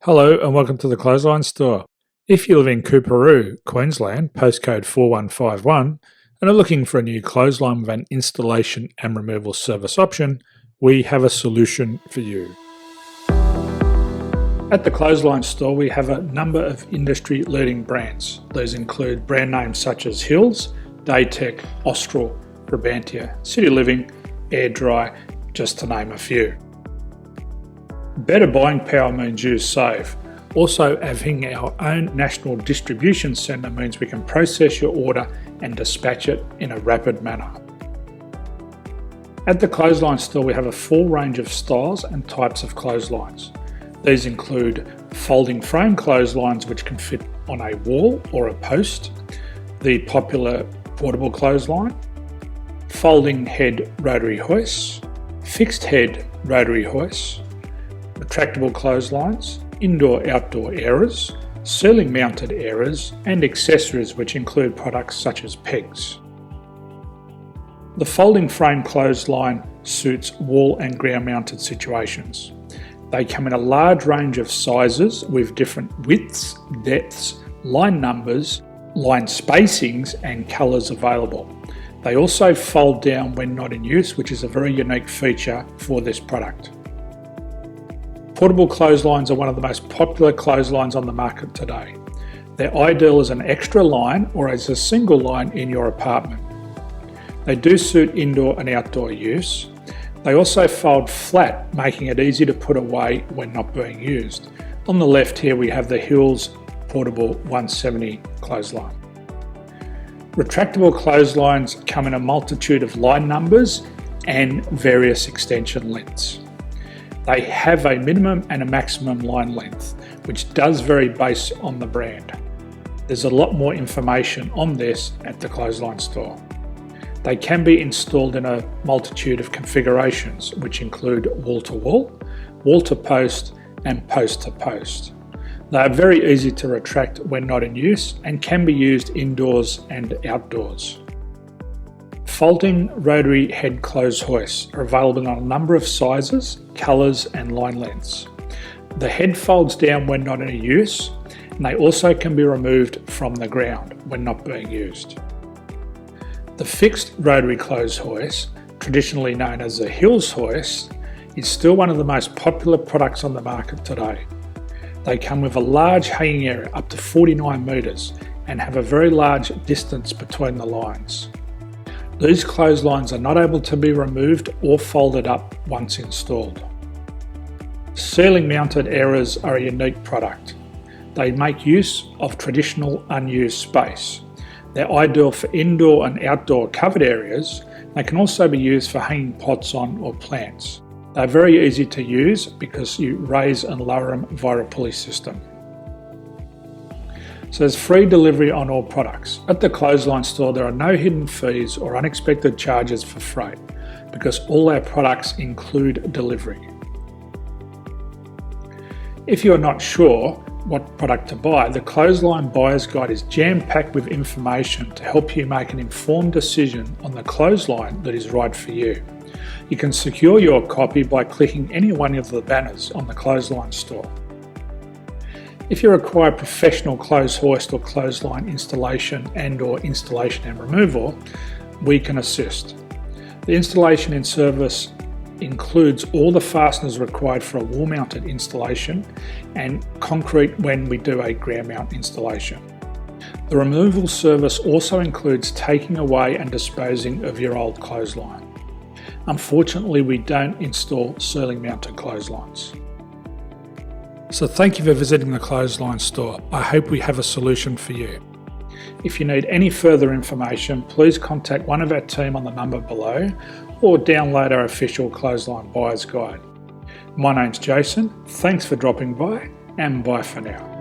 Hello and welcome to the Clothesline Store. If you live in Coorparoo, Queensland, postcode 4151, and are looking for a new clothesline with an installation and removal service option, we have a solution for you. At the Clothesline Store, we have a number of industry-leading brands. These include brand names such as Hills, Daytech, Austral, Brabantia, City Living, Air Dry, just to name a few. Better buying power means you save. Also, having our own national distribution centre means we can process your order and dispatch it in a rapid manner. At the Clothesline Store, we have a full range of styles and types of clotheslines. These include folding frame clotheslines which can fit on a wall or a post, the popular portable clothesline, folding head rotary hoists, fixed head rotary hoists, retractable clotheslines, indoor-outdoor airers, ceiling mounted airers, and accessories which include products such as pegs. The folding frame clothesline suits wall and ground mounted situations. They come in a large range of sizes with different widths, depths, line numbers, line spacings and colours available. They also fold down when not in use, which is a very unique feature for this product. Portable clotheslines are one of the most popular clotheslines on the market today. They're ideal as an extra line or as a single line in your apartment. They do suit indoor and outdoor use. They also fold flat, making it easy to put away when not being used. On the left here we have the Hills Portable 170 clothesline. Retractable clotheslines come in a multitude of line numbers and various extension lengths. They have a minimum and a maximum line length, which does vary based on the brand. There's a lot more information on this at the Clothesline Store. They can be installed in a multitude of configurations, which include wall-to-wall, wall-to-post, and post-to-post. They are very easy to retract when not in use and can be used indoors and outdoors. Folding rotary head clothes hoists are available in a number of sizes, colours and line lengths. The head folds down when not in use, and they also can be removed from the ground when not being used. The fixed rotary clothes hoist, traditionally known as the Hills hoist, is still one of the most popular products on the market today. They come with a large hanging area up to 49 metres and have a very large distance between the lines. These clotheslines are not able to be removed or folded up once installed. Ceiling mounted airers are a unique product. They make use of traditional unused space. They're ideal for indoor and outdoor covered areas. They can also be used for hanging pots on or plants. They're very easy to use because you raise and lower them via a pulley system. So there's free delivery on all products. At the Clothesline Store, there are no hidden fees or unexpected charges for freight because all our products include delivery. If you're not sure what product to buy, the Clothesline Buyer's Guide is jam-packed with information to help you make an informed decision on the clothesline that is right for you. You can secure your copy by clicking any one of the banners on the Clothesline Store. If you require professional clothes hoist or clothesline installation and/or installation and removal, we can assist. The installation and service includes all the fasteners required for a wall-mounted installation and concrete when we do a ground mount installation. The removal service also includes taking away and disposing of your old clothesline. Unfortunately, we don't install ceiling mounted clotheslines. So thank you for visiting the Clothesline Store. I hope we have a solution for you. If you need any further information, please contact one of our team on the number below or download our official Clothesline Buyer's Guide. My name's Jason, thanks for dropping by and bye for now.